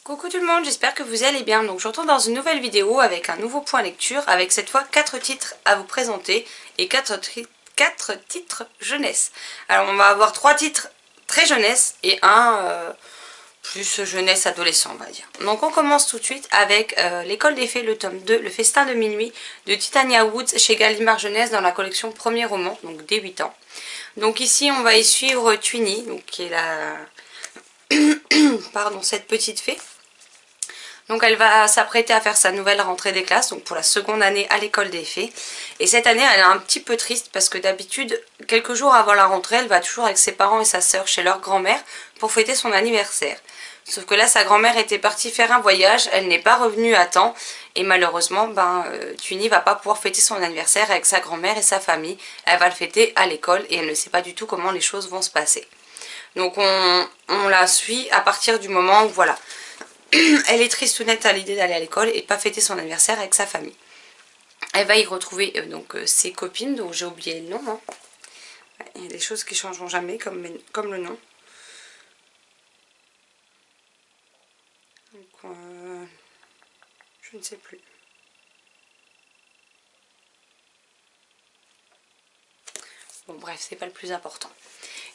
Coucou tout le monde, j'espère que vous allez bien. Donc je retrouve dans une nouvelle vidéo avec un nouveau point lecture, avec cette fois 4 titres à vous présenter et 4 titres jeunesse. Alors on va avoir 3 titres très jeunesse et un plus jeunesse adolescent, on va dire. Donc on commence tout de suite avec l'école des fées, le tome 2, le festin de minuit de Titania Woods chez Gallimard Jeunesse dans la collection Premier Roman, donc dès 8 ans. Donc ici on va y suivre Twinny, donc qui est la pardon, cette petite fée. Donc elle va s'apprêter à faire sa nouvelle rentrée des classes, donc pour la seconde année à l'école des fées. Et cette année elle est un petit peu triste parce que d'habitude, quelques jours avant la rentrée, elle va toujours avec ses parents et sa sœur chez leur grand-mère pour fêter son anniversaire. Sauf que là sa grand-mère était partie faire un voyage, elle n'est pas revenue à temps et malheureusement Twinny va pas pouvoir fêter son anniversaire avec sa grand-mère et sa famille. Elle va le fêter à l'école et elle ne sait pas du tout comment les choses vont se passer. Donc on la suit à partir du moment où voilà, elle est tristounette à l'idée d'aller à l'école et de pas fêter son anniversaire avec sa famille. Elle va y retrouver ses copines dont j'ai oublié le nom. Hein. Il y a des choses qui changeront jamais comme le nom. Donc, je ne sais plus. Bon bref, c'est pas le plus important.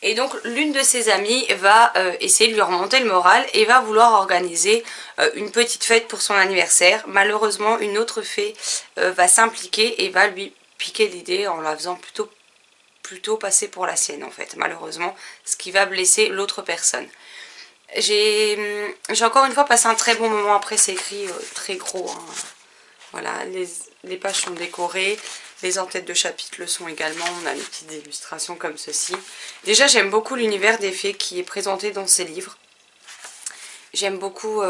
Et donc l'une de ses amies va essayer de lui remonter le moral et va vouloir organiser une petite fête pour son anniversaire. Malheureusement une autre fée va s'impliquer et va lui piquer l'idée en la faisant plutôt passer pour la sienne en fait. Malheureusement, ce qui va blesser l'autre personne. J'ai encore une fois passé un très bon moment. Après c'est écrit très gros. Hein. Voilà, les pages sont décorées. Les en-têtes de chapitres le sont également. On a des petites illustrations comme ceci. Déjà, j'aime beaucoup l'univers des fées qui est présenté dans ces livres. J'aime beaucoup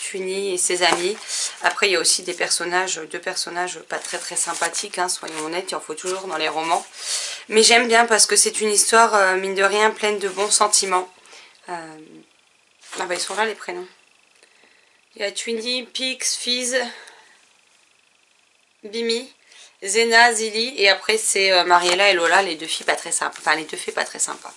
Twinny et ses amis. Après, il y a aussi deux personnages pas très sympathiques. Hein, soyons honnêtes, il en faut toujours dans les romans. Mais j'aime bien parce que c'est une histoire, mine de rien, pleine de bons sentiments. Ah bah, ils sont là les prénoms. Il y a Twinny, Pix, Fizz, Bimi, Zena, Zilly, et après c'est Mariella et Lola, les deux filles pas très sympas. Enfin, les deux fées pas très sympas.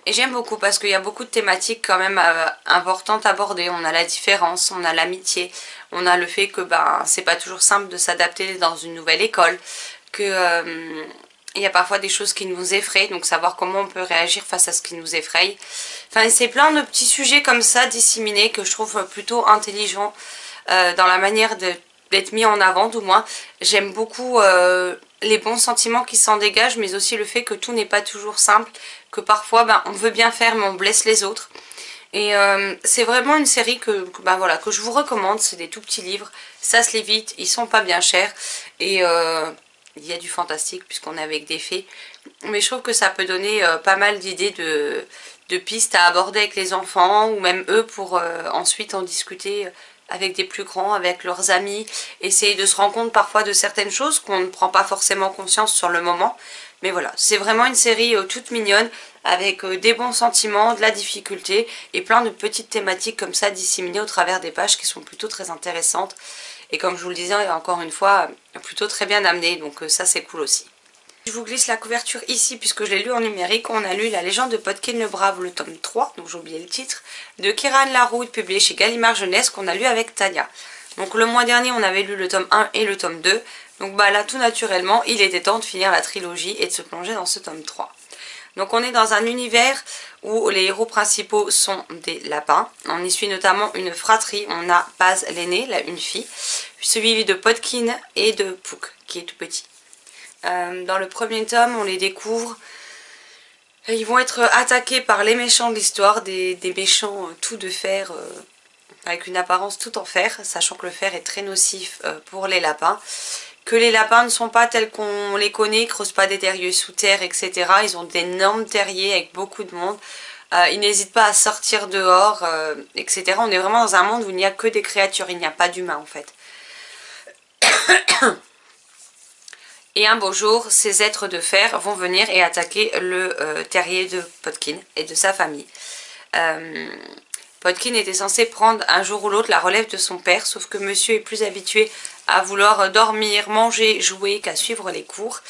Et j'aime beaucoup parce qu'il y a beaucoup de thématiques quand même importantes à aborder. On a la différence, on a l'amitié, on a le fait que c'est pas toujours simple de s'adapter dans une nouvelle école, que il y a parfois des choses qui nous effraient, donc savoir comment on peut réagir face à ce qui nous effraie. Enfin, c'est plein de petits sujets comme ça disséminés que je trouve plutôt intelligents dans la manière d'être mis en avant, du moins. J'aime beaucoup les bons sentiments qui s'en dégagent, mais aussi le fait que tout n'est pas toujours simple, que parfois on veut bien faire mais on blesse les autres. Et c'est vraiment une série que je vous recommande. C'est des tout petits livres, ça se lit vite, ils sont pas bien chers et il y a du fantastique puisqu'on est avec des fées. Mais je trouve que ça peut donner pas mal d'idées de pistes à aborder avec les enfants ou même eux pour ensuite en discuter avec des plus grands, avec leurs amis, essayer de se rendre compte parfois de certaines choses qu'on ne prend pas forcément conscience sur le moment. Mais voilà, c'est vraiment une série toute mignonne, avec des bons sentiments, de la difficulté, et plein de petites thématiques comme ça disséminées au travers des pages qui sont plutôt très intéressantes. Et comme je vous le disais, encore une fois, plutôt très bien amenées, donc ça c'est cool aussi. Je vous glisse la couverture ici puisque je l'ai lu en numérique. On a lu La légende de Podkine le Brave, le tome 3, donc j'ai oublié le titre, de Kiran Laroud, publié chez Gallimard Jeunesse, qu'on a lu avec Tania. Donc le mois dernier on avait lu le tome 1 et le tome 2. Donc là tout naturellement il était temps de finir la trilogie et de se plonger dans ce tome 3. Donc on est dans un univers où les héros principaux sont des lapins. On y suit notamment une fratrie. On a Paz l'aîné, une fille, suivi de Podkine et de Pouk qui est tout petit. Dans le premier tome, on les découvre. Ils vont être attaqués par les méchants de l'histoire, des méchants tout de fer, avec une apparence tout en fer, sachant que le fer est très nocif pour les lapins. Que les lapins ne sont pas tels qu'on les connaît, ils creusent pas des terriers sous terre, etc. Ils ont d'énormes terriers avec beaucoup de monde. Ils n'hésitent pas à sortir dehors, etc. On est vraiment dans un monde où il n'y a que des créatures, il n'y a pas d'humains en fait. Et un beau jour, ces êtres de fer vont venir et attaquer le terrier de Podkine et de sa famille. Podkine était censé prendre un jour ou l'autre la relève de son père, sauf que monsieur est plus habitué à vouloir dormir, manger, jouer qu'à suivre les cours.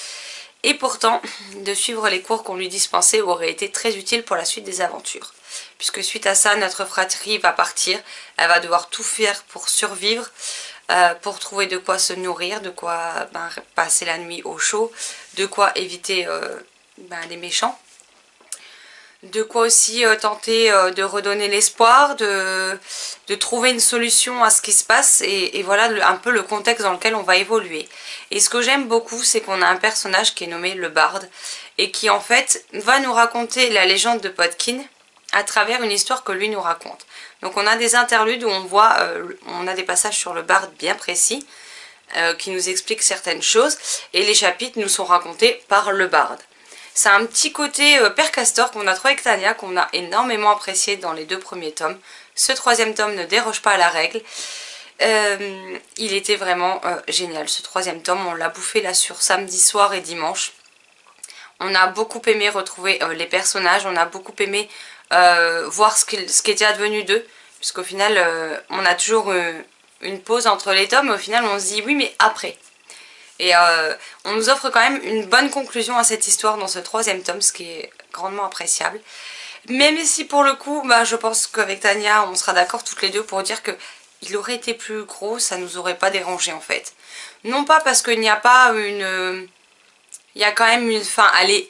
Et pourtant, de suivre les cours qu'on lui dispensait aurait été très utile pour la suite des aventures. puisque suite à ça, notre fratrie va partir. Elle va devoir tout faire pour survivre, pour trouver de quoi se nourrir, de quoi passer la nuit au chaud, de quoi éviter les méchants. De quoi aussi tenter de redonner l'espoir, de trouver une solution à ce qui se passe et voilà un peu le contexte dans lequel on va évoluer. Et ce que j'aime beaucoup, c'est qu'on a un personnage qui est nommé le Barde et qui en fait va nous raconter la légende de Podkin à travers une histoire que lui nous raconte. Donc on a des interludes où on voit, on a des passages sur le Barde bien précis qui nous expliquent certaines choses et les chapitres nous sont racontés par le Barde. C'est un petit côté Père Castor qu'on a trouvé avec Tania, qu'on a énormément apprécié dans les 2 premiers tomes. Ce 3e tome ne déroge pas à la règle. Il était vraiment génial. Ce 3e tome, on l'a bouffé là sur samedi soir et dimanche. On a beaucoup aimé retrouver les personnages, on a beaucoup aimé voir ce qui était advenu d'eux. Puisqu'au final, on a toujours une pause entre les tomes, au final on se dit oui mais après. Et on nous offre quand même une bonne conclusion à cette histoire dans ce 3e tome, ce qui est grandement appréciable. Même si pour le coup, je pense qu'avec Tania, on sera d'accord toutes les deux pour dire que il aurait été plus gros, ça nous aurait pas dérangé en fait. Non pas parce qu'il n'y a pas une... Il y a quand même une fin, elle est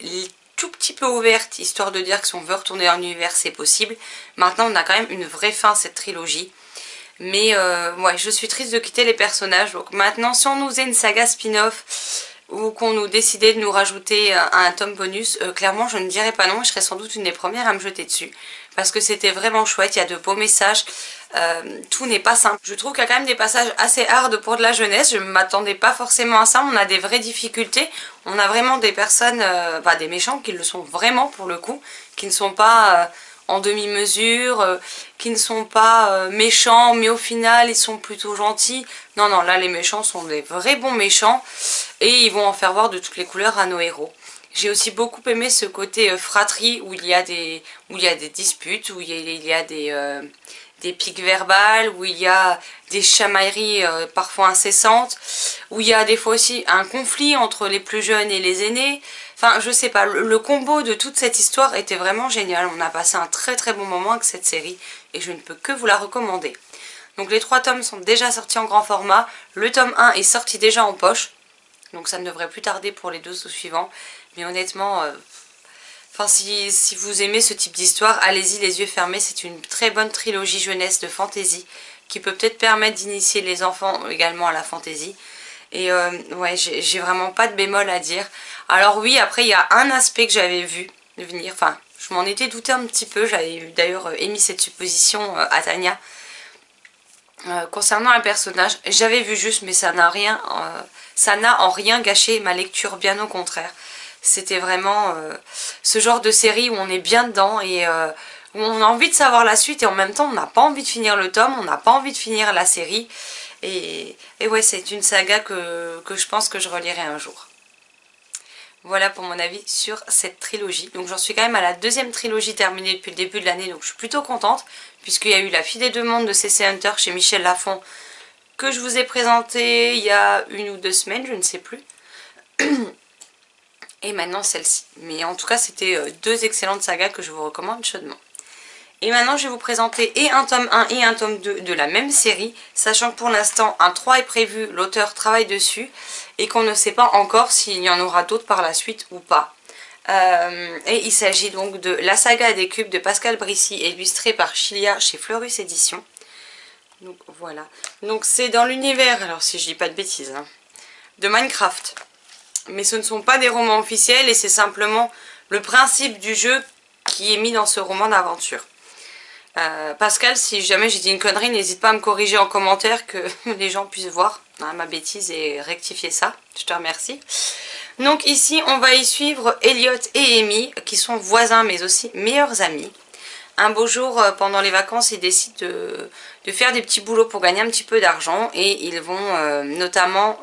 tout petit peu ouverte, histoire de dire que si on veut retourner dans l'univers, c'est possible. Maintenant, on a quand même une vraie fin à cette trilogie. Mais ouais, je suis triste de quitter les personnages. Donc maintenant, si on nous faisait une saga spin-off ou qu'on nous décidait de nous rajouter un tome bonus, clairement je ne dirais pas non. Je serais sans doute une des premières à me jeter dessus. Parce que c'était vraiment chouette, il y a de beaux messages. Tout n'est pas simple. Je trouve qu'il y a quand même des passages assez hard pour de la jeunesse. Je ne m'attendais pas forcément à ça. On a des vraies difficultés. On a vraiment des personnes, des méchants qui le sont vraiment pour le coup. Qui ne sont pas... en demi-mesure, qui ne sont pas méchants, mais au final ils sont plutôt gentils. Non, non, là les méchants sont des vrais bons méchants et ils vont en faire voir de toutes les couleurs à nos héros. J'ai aussi beaucoup aimé ce côté fratrie où il y a des disputes, où il y a des piques verbales, où il y a des chamailleries parfois incessantes, où il y a des fois aussi un conflit entre les plus jeunes et les aînés. Enfin, je sais pas, le combo de toute cette histoire était vraiment génial. On a passé un très très bon moment avec cette série et je ne peux que vous la recommander. Donc les 3 tomes sont déjà sortis en grand format. Le tome 1 est sorti déjà en poche. Donc ça ne devrait plus tarder pour les 2 suivants. Mais honnêtement, si vous aimez ce type d'histoire, allez-y les yeux fermés. C'est une très bonne trilogie jeunesse de fantasy qui peut peut-être permettre d'initier les enfants également à la fantasy. Et ouais, j'ai vraiment pas de bémol à dire. Alors oui, après il y a un aspect que j'avais vu venir, enfin je m'en étais douté un petit peu, j'avais d'ailleurs émis cette supposition à Tania. Concernant un personnage, j'avais vu juste mais ça n'a en rien gâché ma lecture, bien au contraire. C'était vraiment ce genre de série où on est bien dedans et où on a envie de savoir la suite et en même temps on n'a pas envie de finir le tome, on n'a pas envie de finir la série. Et ouais, c'est une saga que je pense que je relirai un jour. Voilà pour mon avis sur cette trilogie. Donc j'en suis quand même à la 2e trilogie terminée depuis le début de l'année, donc je suis plutôt contente. Puisqu'il y a eu La Fille des Deux Mondes de C.C. Hunter chez Michel Lafon, que je vous ai présenté il y a 1 ou 2 semaines, je ne sais plus. Et maintenant celle-ci. Mais en tout cas, c'était 2 excellentes sagas que je vous recommande chaudement. Et maintenant je vais vous présenter et un tome 1 et un tome 2 de la même série, sachant que pour l'instant un 3 est prévu, l'auteur travaille dessus, et qu'on ne sait pas encore s'il y en aura d'autres par la suite ou pas. Et il s'agit donc de La Saga des Cubes de Pascal Brissy, illustré par Chilia chez Fleurus Éditions. Donc voilà. Donc c'est dans l'univers, alors si je dis pas de bêtises, de Minecraft. Mais ce ne sont pas des romans officiels et c'est simplement le principe du jeu qui est mis dans ce roman d'aventure. Pascal, si jamais j'ai dit une connerie, n'hésite pas à me corriger en commentaire que les gens puissent voir ma bêtise et rectifier ça. Je te remercie. Donc ici, on va y suivre Elliot et Amy, qui sont voisins mais aussi meilleurs amis. Un beau jour, pendant les vacances, ils décident de faire des petits boulots pour gagner un petit peu d'argent. Et ils vont notamment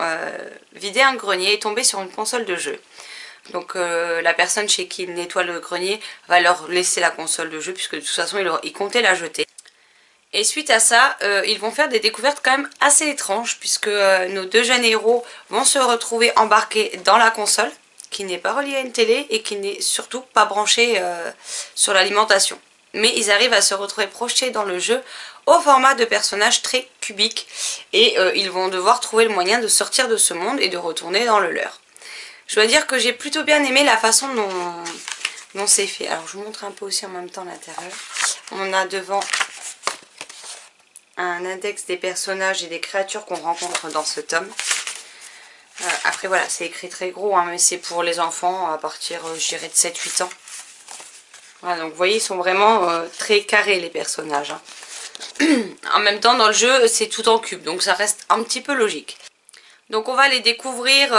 vider un grenier et tomber sur une console de jeu. Donc la personne chez qui il nettoie le grenier va leur laisser la console de jeu puisque de toute façon il comptait la jeter. Et suite à ça, ils vont faire des découvertes quand même assez étranges puisque nos 2 jeunes héros vont se retrouver embarqués dans la console qui n'est pas reliée à une télé et qui n'est surtout pas branchée sur l'alimentation. mais ils arrivent à se retrouver projetés dans le jeu au format de personnages très cubiques et ils vont devoir trouver le moyen de sortir de ce monde et de retourner dans le leur. Je dois dire que j'ai plutôt bien aimé la façon dont c'est fait. Alors je vous montre un peu aussi en même temps l'intérieur. On a devant un index des personnages et des créatures qu'on rencontre dans ce tome. Après voilà, c'est écrit très gros, hein, mais c'est pour les enfants à partir, je dirais, de 7-8 ans. Voilà, donc vous voyez, ils sont vraiment très carrés les personnages. Hein. En même temps, dans le jeu, c'est tout en cube, donc ça reste un petit peu logique. Donc on va les découvrir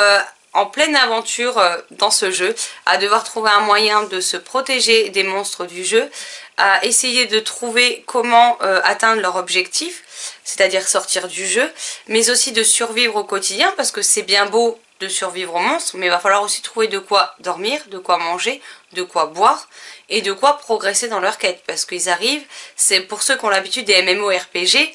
en pleine aventure dans ce jeu, à devoir trouver un moyen de se protéger des monstres du jeu, à essayer de trouver comment atteindre leur objectif, c'est-à-dire sortir du jeu, mais aussi de survivre au quotidien, parce que c'est bien beau de survivre aux monstres, mais il va falloir aussi trouver de quoi dormir, de quoi manger, de quoi boire, et de quoi progresser dans leur quête, parce qu'ils arrivent, c'est pour ceux qui ont l'habitude des MMORPG,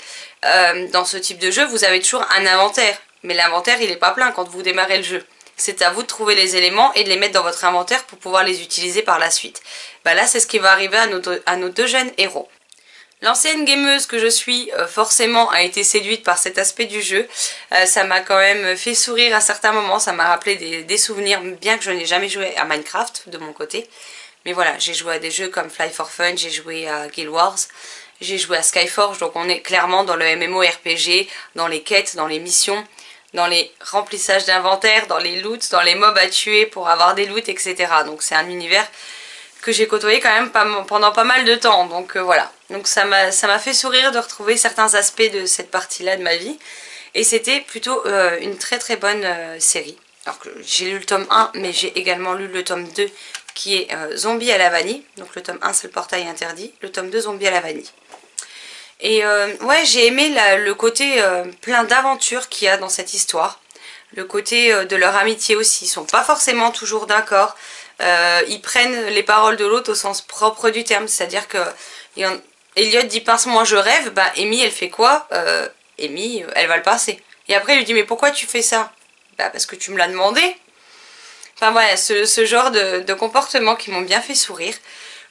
dans ce type de jeu, vous avez toujours un inventaire, mais l'inventaire il n'est pas plein quand vous démarrez le jeu. C'est à vous de trouver les éléments et de les mettre dans votre inventaire pour pouvoir les utiliser par la suite. Bah là, c'est ce qui va arriver à nos deux jeunes héros. L'ancienne gameuse que je suis, forcément, a été séduite par cet aspect du jeu. Ça m'a quand même fait sourire à certains moments, ça m'a rappelé des souvenirs, bien que je n'ai jamais joué à Minecraft de mon côté. Mais voilà, j'ai joué à des jeux comme Fly for Fun, j'ai joué à Guild Wars, j'ai joué à Skyforge, donc on est clairement dans le MMORPG, dans les quêtes, dans les missions, dans les remplissages d'inventaire, dans les loots, dans les mobs à tuer pour avoir des loots, etc. Donc c'est un univers que j'ai côtoyé quand même pendant pas mal de temps, donc voilà. Donc ça m'a fait sourire de retrouver certains aspects de cette partie-là de ma vie, et c'était plutôt une très très bonne série. Alors que j'ai lu le tome 1, mais j'ai également lu le tome 2, qui est Zombie à la vanille. Donc le tome 1 c'est le portail interdit, le tome 2 Zombie à la vanille. Et ouais, j'ai aimé le côté plein d'aventures qu'il y a dans cette histoire. Le côté de leur amitié aussi. Ils sont pas forcément toujours d'accord. Ils prennent les paroles de l'autre au sens propre du terme. C'est-à-dire que Elliot dit pince-moi je rêve. Bah Amy elle fait quoi? Amy elle va le passer. Et après il lui dit mais pourquoi tu fais ça? Bah parce que tu me l'as demandé. Enfin voilà, ce genre de comportement qui m'ont bien fait sourire.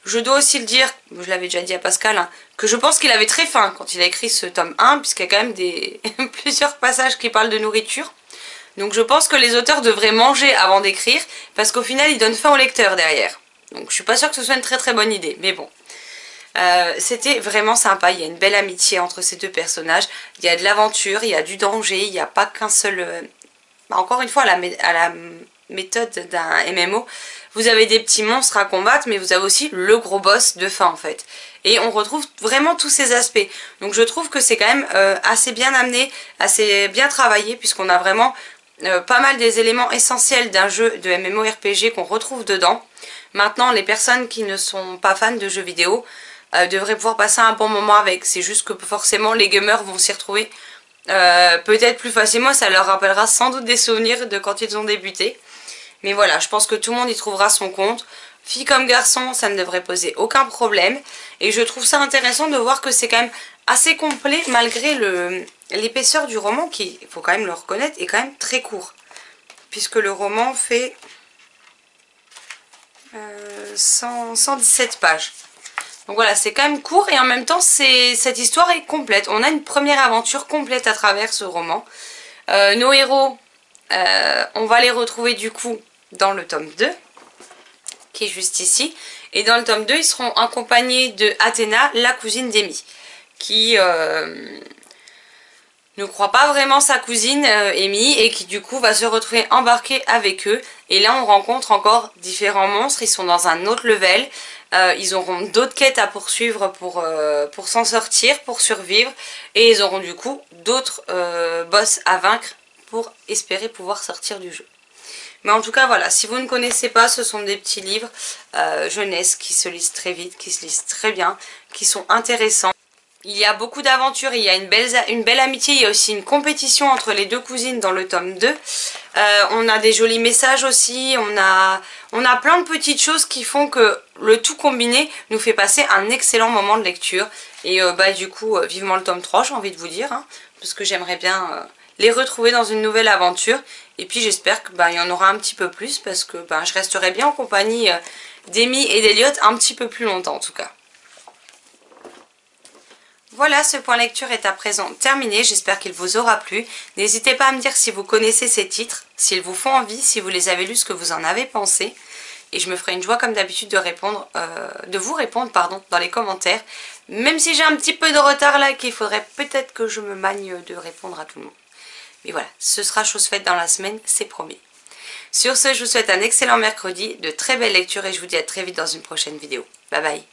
Je dois aussi le dire, je l'avais déjà dit à Pascal, hein, que je pense qu'il avait très faim quand il a écrit ce tome 1, puisqu'il y a quand même plusieurs passages qui parlent de nourriture. Donc je pense que les auteurs devraient manger avant d'écrire, parce qu'au final ils donnent faim au lecteur derrière. Donc je suis pas sûre que ce soit une très très bonne idée, mais bon. C'était vraiment sympa, il y a une belle amitié entre ces deux personnages, il y a de l'aventure, il y a du danger, il n'y a pas qu'un seul... encore une fois, à la méthode d'un MMO, vous avez des petits monstres à combattre, mais vous avez aussi le gros boss de fin en fait. Et on retrouve vraiment tous ces aspects. Donc je trouve que c'est quand même assez bien amené, assez bien travaillé, puisqu'on a vraiment pas mal des éléments essentiels d'un jeu de MMORPG qu'on retrouve dedans. Maintenant, les personnes qui ne sont pas fans de jeux vidéo devraient pouvoir passer un bon moment avec. C'est juste que forcément les gamers vont s'y retrouver peut-être plus facilement, ça leur rappellera sans doute des souvenirs de quand ils ont débuté. Mais voilà, je pense que tout le monde y trouvera son compte. Fille comme garçon, ça ne devrait poser aucun problème. Et je trouve ça intéressant de voir que c'est quand même assez complet malgré l'épaisseur du roman qui, il faut quand même le reconnaître, est quand même très court. Puisque le roman fait 117 pages. Donc voilà, c'est quand même court et en même temps, cette histoire est complète. On a une première aventure complète à travers ce roman. Nos héros, on va les retrouver du coup dans le tome 2, qui est juste ici. Et dans le tome 2, ils seront accompagnés de Athéna, la cousine d'Amy, qui ne croit pas vraiment sa cousine Amy, et qui du coup va se retrouver embarquée avec eux. Et là, on rencontre encore différents monstres, ils sont dans un autre level. Ils auront d'autres quêtes à poursuivre pour s'en sortir, pour survivre. Et ils auront du coup d'autres boss à vaincre pour espérer pouvoir sortir du jeu. Mais en tout cas voilà, si vous ne connaissez pas, ce sont des petits livres jeunesse qui se lisent très vite, qui se lisent très bien, qui sont intéressants. Il y a beaucoup d'aventures, il y a une belle amitié, il y a aussi une compétition entre les deux cousines dans le tome 2. On a des jolis messages aussi, on a plein de petites choses qui font que le tout combiné nous fait passer un excellent moment de lecture. Et du coup, vivement le tome 3, j'ai envie de vous dire, hein, parce que j'aimerais bien les retrouver dans une nouvelle aventure. Et puis j'espère qu'il y en aura un petit peu plus, parce que je resterai bien en compagnie d'Amy et d'Elliot un petit peu plus longtemps en tout cas. Voilà, ce point lecture est à présent terminé, j'espère qu'il vous aura plu. N'hésitez pas à me dire si vous connaissez ces titres, s'ils vous font envie, si vous les avez lus, ce que vous en avez pensé. Et je me ferai une joie comme d'habitude de vous répondre dans les commentaires. Même si j'ai un petit peu de retard là, qu'il faudrait peut-être que je me magne de répondre à tout le monde. Mais voilà, ce sera chose faite dans la semaine, c'est promis. Sur ce, je vous souhaite un excellent mercredi, de très belles lectures et je vous dis à très vite dans une prochaine vidéo. Bye bye.